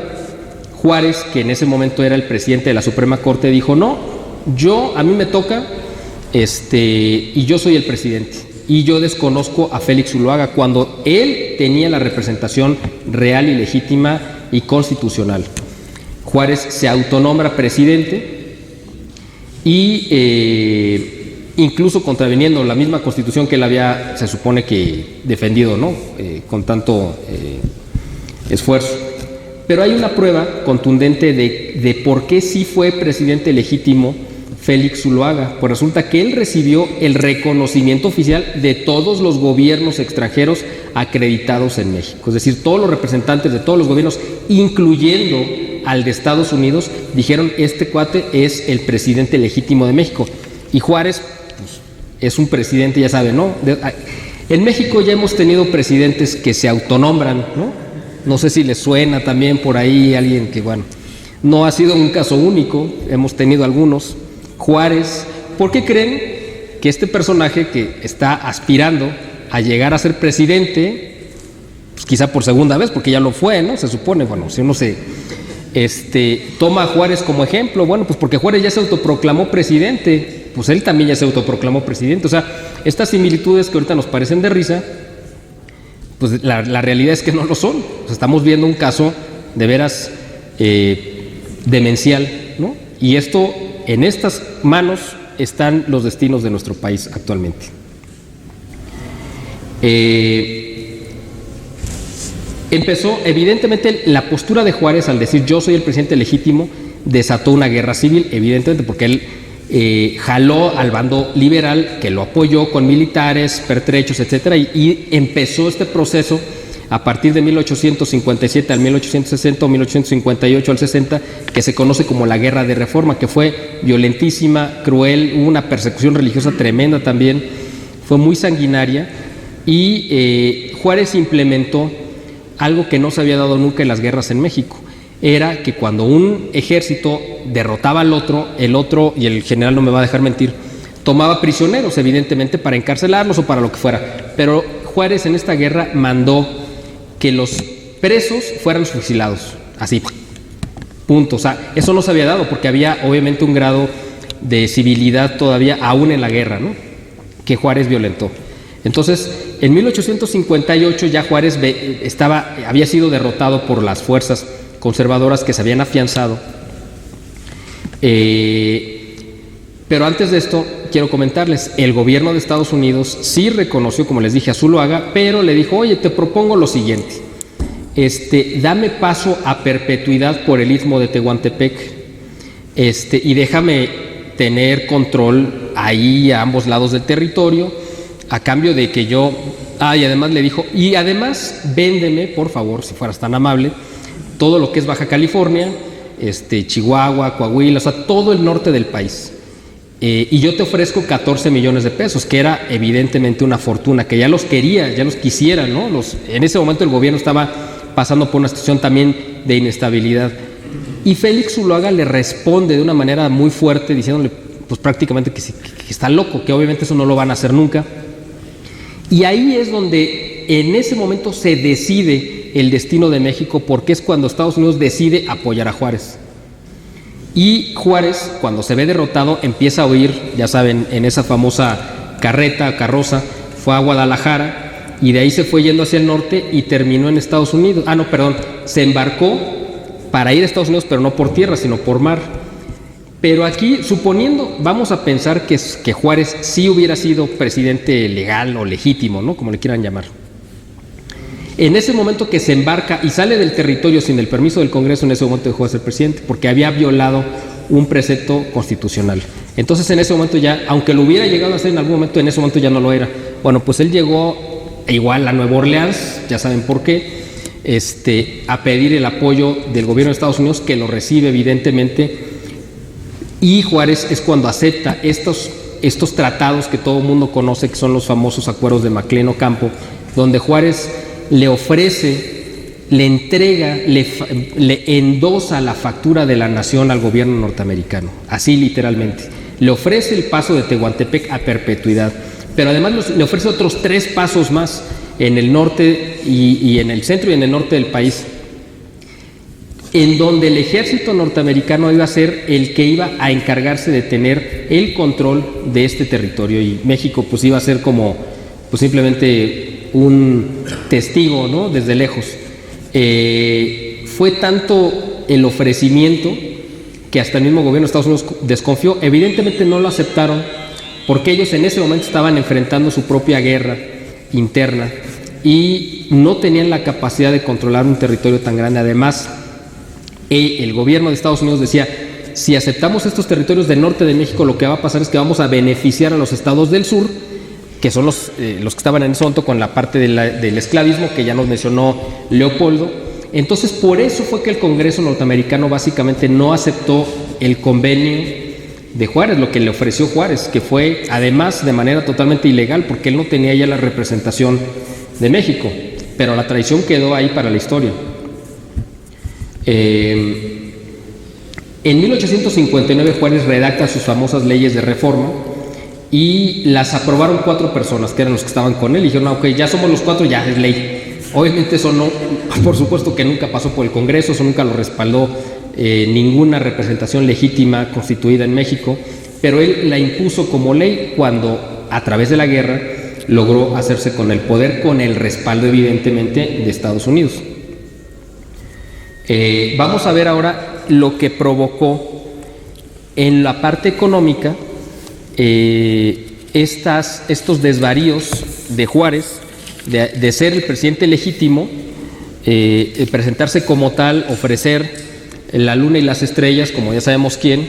Speaker 2: Juárez, que en ese momento era el presidente de la Suprema Corte, dijo, no, a mí me toca, y yo soy el presidente, y yo desconozco a Félix Zuloaga, cuando él tenía la representación real y legítima y constitucional. Juárez se autonombra presidente y incluso contraviniendo la misma Constitución que él había, se supone que defendido, ¿no? Con tanto esfuerzo. Pero hay una prueba contundente de por qué sí fue presidente legítimo Félix Zuloaga. Pues resulta que él recibió el reconocimiento oficial de todos los gobiernos extranjeros acreditados en México. Es decir, todos los representantes de todos los gobiernos, incluyendo al de Estados Unidos, dijeron, este cuate es el presidente legítimo de México. Y Juárez, pues, es un presidente, ya saben, ¿no? En México ya hemos tenido presidentes que se autonombran, ¿no? No sé si les suena también por ahí alguien que, bueno, no ha sido un caso único, hemos tenido algunos. Juárez, ¿por qué creen que este personaje que está aspirando a llegar a ser presidente, pues quizá por segunda vez, porque ya lo fue, ¿no? Se supone, bueno, si uno toma a Juárez como ejemplo, bueno, pues porque Juárez ya se autoproclamó presidente, pues él también ya se autoproclamó presidente. O sea, estas similitudes que ahorita nos parecen de risa, pues la realidad es que no lo son. O sea, estamos viendo un caso de veras demencial, ¿no? Y en estas manos están los destinos de nuestro país actualmente. Empezó, evidentemente, la postura de Juárez al decir yo soy el presidente legítimo, desató una guerra civil, evidentemente, porque él jaló al bando liberal, que lo apoyó con militares, pertrechos, etcétera, y empezó este proceso a partir de 1857 al 1860 o 1858 al 60, que se conoce como la Guerra de Reforma, que fue violentísima, cruel, hubo una persecución religiosa tremenda también, fue muy sanguinaria, y Juárez implementó algo que no se había dado nunca en las guerras en México. Era que cuando un ejército derrotaba al otro, el otro, y el general no me va a dejar mentir, tomaba prisioneros, evidentemente, para encarcelarlos o para lo que fuera. Pero Juárez en esta guerra mandó que los presos fueran fusilados, así, punto. O sea, eso no se había dado porque había obviamente un grado de civilidad todavía aún en la guerra, ¿no?, que Juárez violentó. Entonces, en 1858 ya Juárez había sido derrotado por las fuerzas conservadoras que se habían afianzado. Pero antes de esto, quiero comentarles, el gobierno de Estados Unidos sí reconoció, como les dije, a Zuloaga, pero le dijo, oye, te propongo lo siguiente, dame paso a perpetuidad por el Istmo de Tehuantepec, y déjame tener control ahí a ambos lados del territorio, a cambio de que yo... y además le dijo, y además véndeme, por favor, si fueras tan amable, todo lo que es Baja California, Chihuahua, Coahuila, o sea, todo el norte del país. Y yo te ofrezco 14 millones de pesos, que era evidentemente una fortuna, que ya los quisiera, ¿no? En ese momento el gobierno estaba pasando por una situación también de inestabilidad. Y Félix Zuloaga le responde de una manera muy fuerte, diciéndole, pues prácticamente que está loco, que obviamente eso no lo van a hacer nunca. Y ahí es donde en ese momento se decide el destino de México, porque es cuando Estados Unidos decide apoyar a Juárez. Y Juárez, cuando se ve derrotado, empieza a huir, ya saben, en esa famosa carroza, fue a Guadalajara y de ahí se fue yendo hacia el norte y terminó en Estados Unidos. Se embarcó para ir a Estados Unidos, pero no por tierra, sino por mar. Pero aquí, suponiendo, vamos a pensar que Juárez sí hubiera sido presidente legal o legítimo, ¿no? Como le quieran llamar. En ese momento que se embarca y sale del territorio sin el permiso del Congreso, en ese momento dejó de ser presidente, porque había violado un precepto constitucional. Entonces en ese momento ya, aunque lo hubiera llegado a hacer en algún momento, en ese momento ya no lo era. Bueno, pues él llegó igual a Nueva Orleans, ya saben por qué, a pedir el apoyo del gobierno de Estados Unidos, que lo recibe evidentemente, y Juárez es cuando acepta estos tratados que todo el mundo conoce, que son los famosos acuerdos de Maclean Ocampo, donde Juárez le ofrece, le entrega, le endosa la factura de la nación al gobierno norteamericano, así literalmente. Le ofrece el paso de Tehuantepec a perpetuidad, pero además le ofrece otros 3 pasos más en el norte y en el centro y en el norte del país, en donde el ejército norteamericano iba a ser el que iba a encargarse de tener el control de este territorio, y México pues iba a ser como pues simplemente un testigo, ¿no? Desde lejos. Fue tanto el ofrecimiento que hasta el mismo gobierno de Estados Unidos desconfió. Evidentemente no lo aceptaron, porque ellos en ese momento estaban enfrentando su propia guerra interna y no tenían la capacidad de controlar un territorio tan grande. Además, el gobierno de Estados Unidos decía, si aceptamos estos territorios del norte de México, lo que va a pasar es que vamos a beneficiar a los estados del sur, que son los que estaban en ese momento con la parte del esclavismo, que ya nos mencionó Leopoldo. Entonces, por eso fue que el Congreso norteamericano básicamente no aceptó el convenio de Juárez, lo que le ofreció Juárez, que fue además de manera totalmente ilegal, porque él no tenía ya la representación de México, pero la traición quedó ahí para la historia. En 1859 Juárez redacta sus famosas leyes de reforma y las aprobaron 4 personas, que eran los que estaban con él, y dijeron, ok, ya somos los 4, ya es ley. Obviamente eso no, por supuesto que nunca pasó por el Congreso, eso nunca lo respaldó ninguna representación legítima constituida en México, pero él la impuso como ley cuando, a través de la guerra, logró hacerse con el poder, con el respaldo evidentemente de Estados Unidos. Vamos a ver ahora lo que provocó en la parte económica estos desvaríos de Juárez, de ser el presidente legítimo, presentarse como tal, ofrecer la luna y las estrellas, como ya sabemos quién,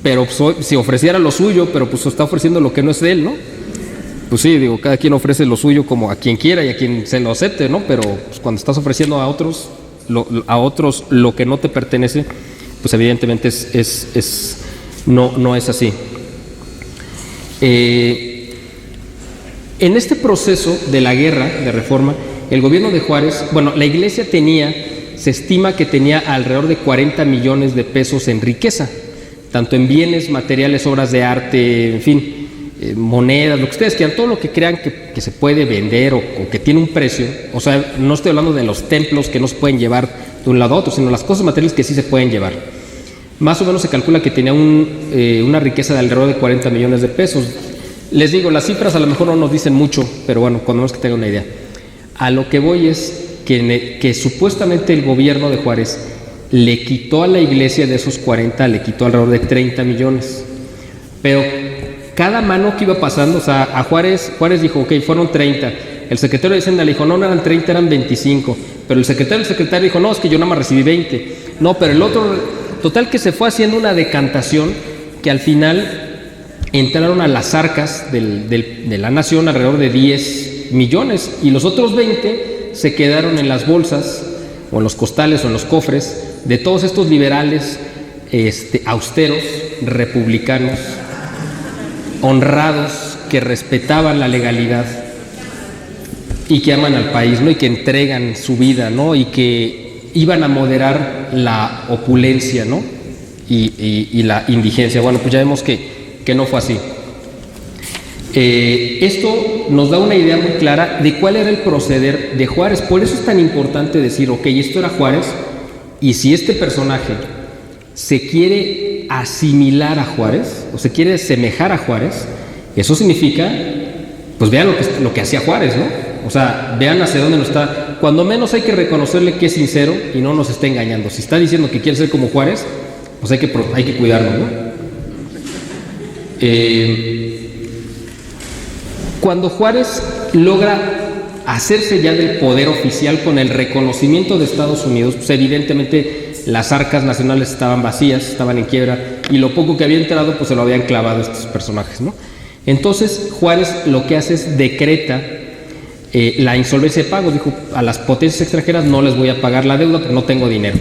Speaker 2: pero si ofreciera lo suyo, pero pues está ofreciendo lo que no es de él, ¿no? Pues sí, digo, cada quien ofrece lo suyo como a quien quiera y a quien se lo acepte, ¿no? Pero pues, cuando estás ofreciendo a otros lo que no te pertenece, pues evidentemente no es así. En este proceso de la guerra de reforma, el gobierno de Juárez, la iglesia se estima que tenía alrededor de 40 millones de pesos en riqueza, tanto en bienes, materiales, obras de arte, en fin, monedas, lo que ustedes quieran, todo lo que crean que se puede vender o que tiene un precio. O sea, no estoy hablando de los templos que no se pueden llevar de un lado a otro, sino las cosas materiales que sí se pueden llevar. Más o menos se calcula que tenía una riqueza de alrededor de 40 millones de pesos. Les digo, las cifras a lo mejor no nos dicen mucho, pero bueno, cuando menos que tengan una idea. A lo que voy es que supuestamente el gobierno de Juárez le quitó a la iglesia de esos 40, le quitó alrededor de 30 millones. Pero cada mano que iba pasando, o sea, a Juárez dijo, ok, fueron 30, El secretario de Hacienda le dijo, no eran 30, eran 25. Pero el secretario dijo, no, es que yo nada más recibí 20. No, pero el otro, total que se fue haciendo una decantación que al final entraron a las arcas de la nación alrededor de 10 millones y los otros 20 se quedaron en las bolsas o en los costales o en los cofres de todos estos liberales austeros, republicanos, honrados, que respetaban la legalidad y que aman al país, ¿no? Y que entregan su vida, ¿no? Y que iban a moderar la opulencia, ¿no? Y la indigencia. Bueno, pues ya vemos que no fue así. Esto nos da una idea muy clara de cuál era el proceder de Juárez. Por eso es tan importante decir, ok, esto era Juárez, y si este personaje se quiere asimilar a Juárez, o se quiere asemejar a Juárez, eso significa, pues vean lo que hacía Juárez, ¿no? O sea, vean hacia dónde nos está. Cuando menos hay que reconocerle que es sincero y no nos está engañando. Si está diciendo que quiere ser como Juárez, pues hay que cuidarlo, ¿no? Cuando Juárez logra hacerse ya del poder oficial con el reconocimiento de Estados Unidos, pues evidentemente las arcas nacionales estaban vacías, estaban en quiebra, y lo poco que había entrado pues se lo habían clavado estos personajes, ¿no? Entonces Juárez lo que hace es decreta la insolvencia de pagos. Dijo, a las potencias extranjeras no les voy a pagar la deuda porque no tengo dinero.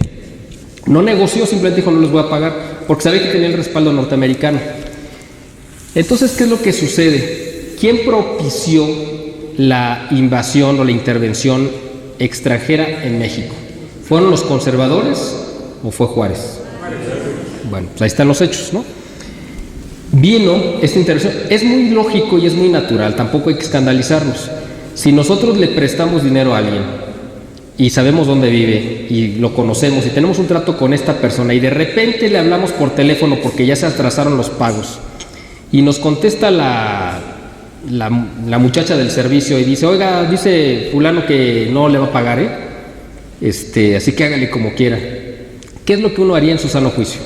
Speaker 2: No negoció, simplemente dijo no les voy a pagar porque sabía que tenía el respaldo norteamericano. Entonces, ¿qué es lo que sucede? ¿Quién propició la invasión o la intervención extranjera en México? ¿Fueron los conservadores o fue Juárez? Bueno, pues ahí están los hechos, ¿no? Vino esta intervención. Es muy lógico y es muy natural, tampoco hay que escandalizarnos. Si nosotros le prestamos dinero a alguien y sabemos dónde vive y lo conocemos y tenemos un trato con esta persona y de repente le hablamos por teléfono porque ya se atrasaron los pagos y nos contesta la muchacha del servicio y dice, oiga, dice fulano que no le va a pagar, así que hágale como quiera. ¿Qué es lo que uno haría en su sano juicio?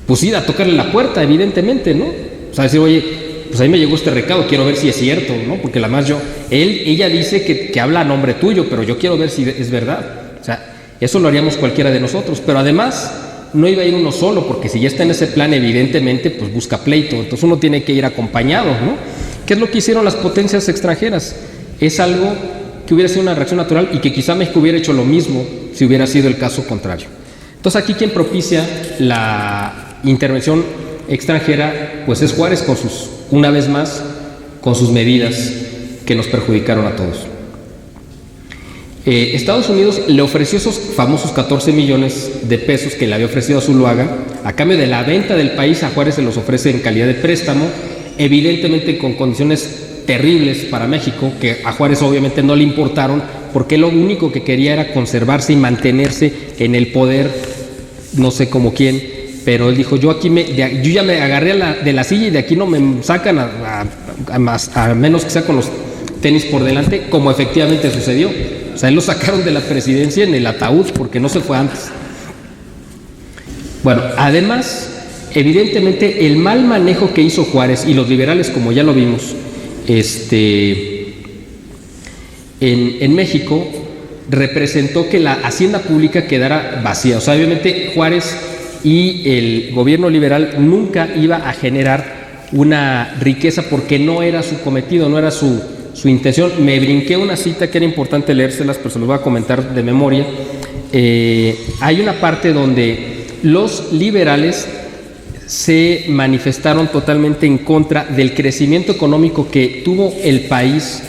Speaker 2: Pues ir a tocarle la puerta, evidentemente, ¿no? O sea, decir, oye, pues ahí me llegó este recado, quiero ver si es cierto, ¿no? Porque además ella dice que habla a nombre tuyo, pero yo quiero ver si es verdad. O sea, eso lo haríamos cualquiera de nosotros, pero además no iba a ir uno solo, porque si ya está en ese plan, evidentemente, pues busca pleito, entonces uno tiene que ir acompañado, ¿no? ¿Qué es lo que hicieron las potencias extranjeras? Es algo que hubiera sido una reacción natural y que quizá México hubiera hecho lo mismo si hubiera sido el caso contrario. Entonces aquí quien propicia la intervención extranjera, pues es Juárez una vez más, con sus medidas que nos perjudicaron a todos. Estados Unidos le ofreció esos famosos 14 millones de pesos que le había ofrecido a Zuluaga, a cambio de la venta del país. A Juárez se los ofrece en calidad de préstamo, evidentemente con condiciones terribles para México, que a Juárez obviamente no le importaron, porque lo único que quería era conservarse y mantenerse en el poder, no sé como quién, pero él dijo, yo ya me agarré de la silla y de aquí no me sacan a menos que sea con los tenis por delante, como efectivamente sucedió. O sea, él lo sacaron de la presidencia en el ataúd porque no se fue antes. Bueno, además, evidentemente el mal manejo que hizo Juárez y los liberales, como ya lo vimos, en México, representó que la hacienda pública quedara vacía. O sea, obviamente Juárez y el gobierno liberal nunca iba a generar una riqueza porque no era su cometido, no era su intención. Me brinqué una cita que era importante leérselas, pero se los voy a comentar de memoria. Hay una parte donde los liberales se manifestaron totalmente en contra del crecimiento económico que tuvo el país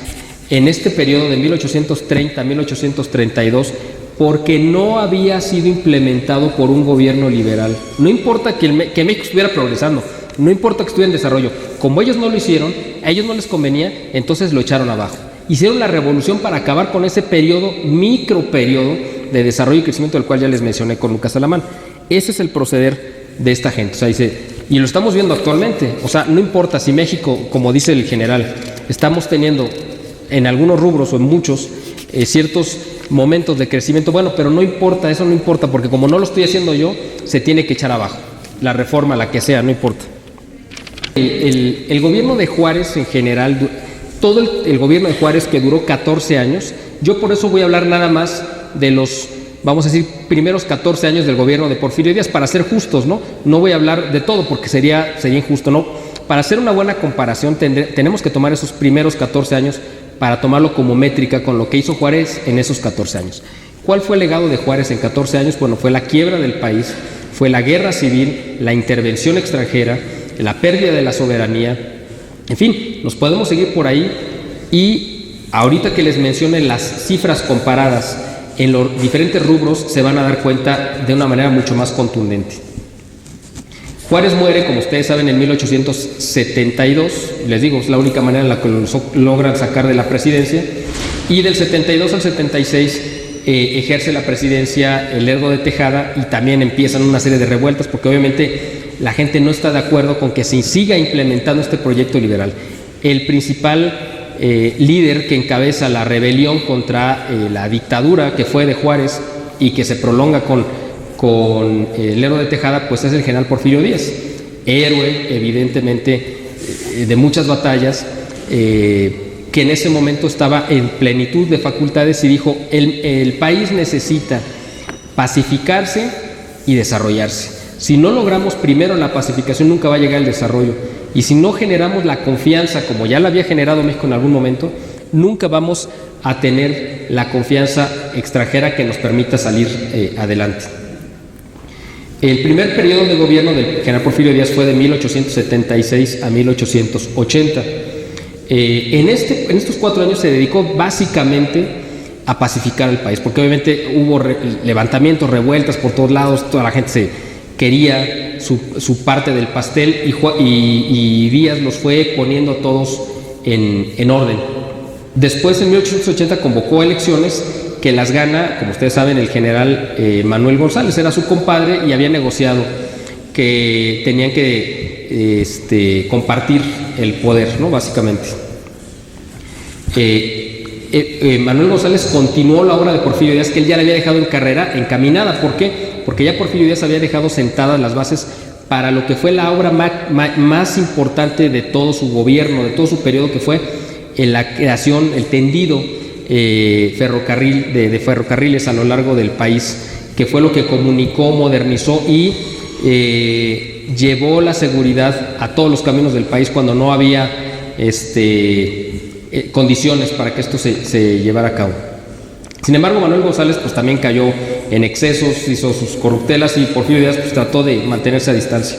Speaker 2: en este periodo de 1830 a 1832, porque no había sido implementado por un gobierno liberal. No importa que México estuviera progresando, no importa que estuviera en desarrollo, como ellos no lo hicieron, a ellos no les convenía, entonces lo echaron abajo. Hicieron la revolución para acabar con ese microperiodo de desarrollo y crecimiento del cual ya les mencioné con Lucas Alamán. Ese es el proceder de esta gente. O sea, dice, y lo estamos viendo actualmente. O sea, no importa si México, como dice el general, estamos teniendo en algunos rubros o en muchos ciertos momentos de crecimiento, bueno, pero no importa, eso no importa, porque como no lo estoy haciendo yo, se tiene que echar abajo. La reforma, la que sea, no importa. El gobierno de Juárez en general todo el gobierno de Juárez, que duró 14 años. Yo por eso voy a hablar nada más de los, vamos a decir, primeros 14 años del gobierno de Porfirio Díaz, para ser justos, ¿no? No voy a hablar de todo porque sería injusto, ¿no? Para hacer una buena comparación tenemos que tomar esos primeros 14 años para tomarlo como métrica con lo que hizo Juárez en esos 14 años. ¿Cuál fue el legado de Juárez en 14 años? Bueno, fue la quiebra del país, fue la guerra civil, la intervención extranjera, la pérdida de la soberanía. En fin, nos podemos seguir por ahí, y ahorita que les mencione las cifras comparadas en los diferentes rubros se van a dar cuenta de una manera mucho más contundente. Juárez muere, como ustedes saben, en 1872, les digo, es la única manera en la que lo logran sacar de la presidencia, y del 72 al 76 ejerce la presidencia el Lerdo de Tejada, y también empiezan una serie de revueltas porque obviamente la gente no está de acuerdo con que se siga implementando este proyecto liberal. El principal líder que encabeza la rebelión contra la dictadura que fue de Juárez y que se prolonga con el Lerdo de Tejada, pues es el general Porfirio Díaz, héroe evidentemente de muchas batallas, que en ese momento estaba en plenitud de facultades y dijo: el país necesita pacificarse y desarrollarse. Si no logramos primero la pacificación, nunca va a llegar el desarrollo. Y si no generamos la confianza, como ya la había generado México en algún momento, nunca vamos a tener la confianza extranjera que nos permita salir adelante. El primer periodo de gobierno del general Porfirio Díaz fue de 1876 a 1880. En estos 4 años se dedicó básicamente a pacificar el país, porque obviamente hubo levantamientos, revueltas por todos lados, toda la gente se quería su parte del pastel, y Díaz los fue poniendo todos en orden. Después, en 1880, convocó elecciones que las gana, como ustedes saben, el general Manuel González. Era su compadre y había negociado que tenían que compartir el poder, ¿no? Básicamente. Manuel González continuó la obra de Porfirio Díaz, que él ya le había dejado encaminada. ¿Por qué? Porque ya Porfirio Díaz había dejado sentadas las bases para lo que fue la obra más importante de todo su gobierno, de todo su periodo, que fue en la creación, el tendido de ferrocarriles a lo largo del país, que fue lo que comunicó, modernizó y llevó la seguridad a todos los caminos del país cuando no había condiciones para que esto se llevara a cabo. Sin embargo, Manuel González pues también cayó en excesos, hizo sus corruptelas, y Porfirio Díaz pues trató de mantenerse a distancia.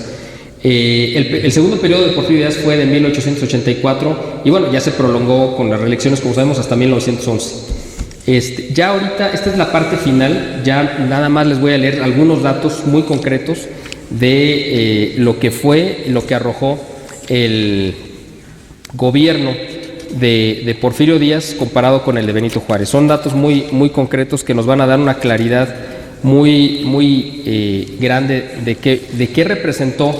Speaker 2: El segundo periodo de Porfirio Díaz fue de 1884 y bueno, ya se prolongó con las reelecciones, como sabemos, hasta 1911. Ya ahorita, esta es la parte final, ya nada más les voy a leer algunos datos muy concretos de lo que arrojó el gobierno de Porfirio Díaz comparado con el de Benito Juárez. Son datos muy, muy concretos que nos van a dar una claridad muy, muy grande de qué representó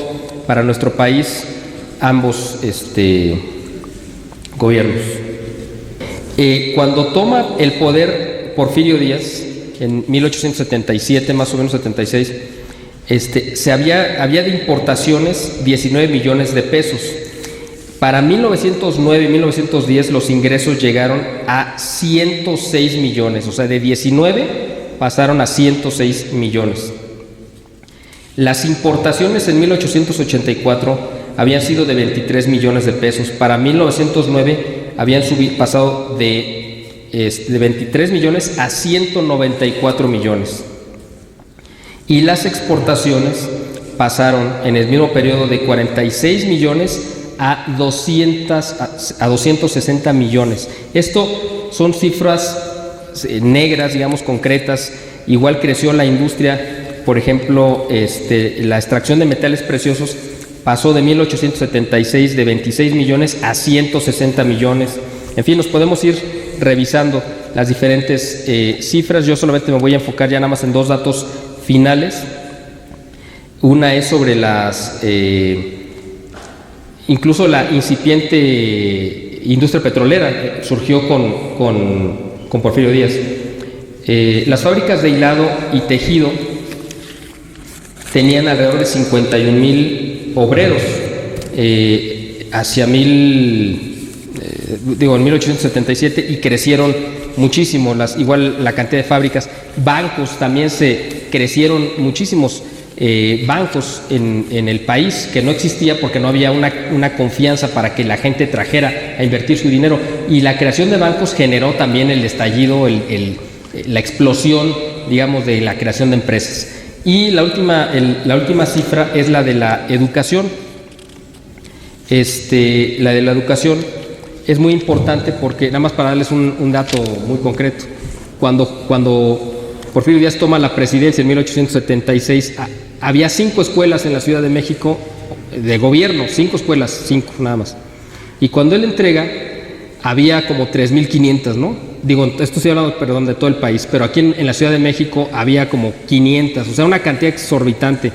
Speaker 2: para nuestro país ambos gobiernos. Cuando toma el poder Porfirio Díaz, en 1877, más o menos 76, había de importaciones 19 millones de pesos. Para 1909 y 1910 los ingresos llegaron a 106 millones, o sea, de 19 pasaron a 106 millones. Las importaciones en 1884 habían sido de 23 millones de pesos. Para 1909 habían pasado de 23 millones a 194 millones. Y las exportaciones pasaron en el mismo periodo de 46 millones a 260 millones. Esto son cifras negras, digamos, concretas. Igual creció la industria, por ejemplo, la extracción de metales preciosos pasó de 1876 de 26 millones a 160 millones. En fin, nos podemos ir revisando las diferentes cifras. Yo solamente me voy a enfocar ya nada más en 2 datos finales. Una es sobre incluso la incipiente industria petrolera surgió con Porfirio Díaz. Las fábricas de hilado y tejido tenían alrededor de 51,000 obreros. Hacia en 1877, y crecieron muchísimo, igual la cantidad de fábricas. Bancos también crecieron muchísimos bancos en el país, que no existía porque no había una confianza para que la gente trajera a invertir su dinero, y la creación de bancos generó también el estallido, la explosión, digamos, de la creación de empresas. Y la última cifra es la de la educación. La de la educación es muy importante porque, nada más para darles un dato muy concreto, cuando Porfirio Díaz toma la presidencia en 1876, había 5 escuelas en la Ciudad de México de gobierno, 5 escuelas, 5 nada más. Y cuando él entrega, había como 3,500, ¿no? Digo, esto estoy hablando, perdón, de todo el país, pero aquí en la Ciudad de México había como 500, o sea, una cantidad exorbitante.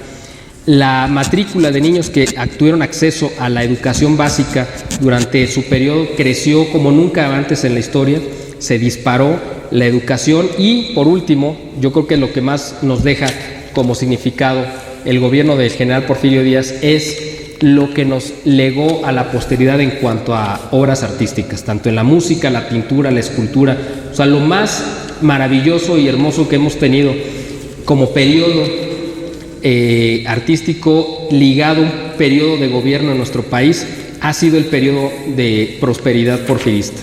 Speaker 2: La matrícula de niños que tuvieron acceso a la educación básica durante su periodo creció como nunca antes en la historia, se disparó la educación. Y por último, yo creo que lo que más nos deja como significado el gobierno del general Porfirio Díaz es lo que nos legó a la posteridad en cuanto a obras artísticas, tanto en la música, la pintura, la escultura. O sea, lo más maravilloso y hermoso que hemos tenido como periodo artístico ligado a un periodo de gobierno en nuestro país ha sido el periodo de prosperidad porfirista.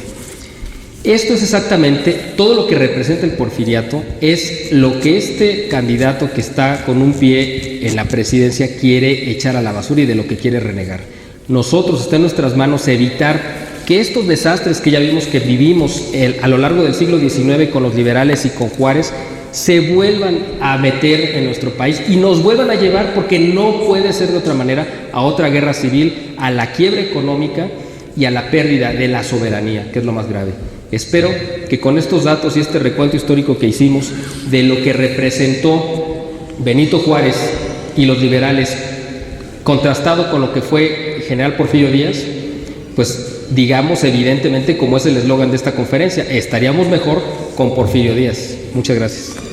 Speaker 2: Esto es exactamente todo lo que representa el porfiriato, es lo que este candidato que está con un pie en la presidencia quiere echar a la basura y de lo que quiere renegar. Nosotros, está en nuestras manos evitar que estos desastres que ya vimos que vivimos a lo largo del siglo XIX con los liberales y con Juárez se vuelvan a meter en nuestro país y nos vuelvan a llevar, porque no puede ser de otra manera, a otra guerra civil, a la quiebra económica y a la pérdida de la soberanía, que es lo más grave. Espero que con estos datos y este recuento histórico que hicimos de lo que representó Benito Juárez y los liberales, contrastado con lo que fue el general Porfirio Díaz, pues digamos evidentemente, como es el eslogan de esta conferencia, estaríamos mejor con Porfirio Díaz. Muchas gracias.